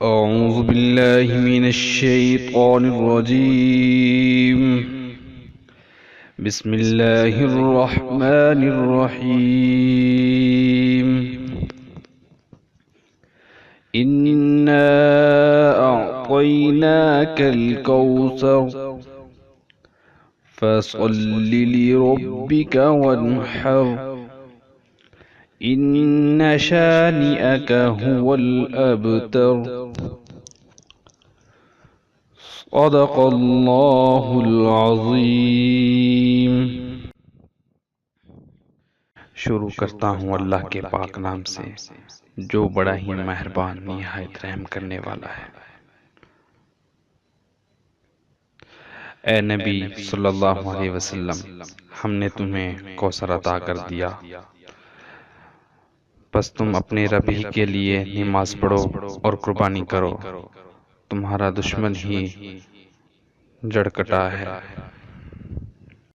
أعوذ بالله من الشيطان الرجيم بسم الله الرحمن الرحيم إنا أعطيناك الكوثر فصل لربك وانحر إن شانئك هو الأبتر صدق الله العظीम। शुरू करता हूँ अल्लाह के पाक नाम से जो बड़ा ही मेहरबान निहायत रहम करने वाला है। ए नबी सल्लल्लाहु अलैहि वसल्लम, हमने तुम्हें कौसर अता कर दिया, बस तुम अपने रब ही के लिए नमाज पढ़ो और कुर्बानी करो। तुम्हारा दुश्मन ही जड़ कटा है।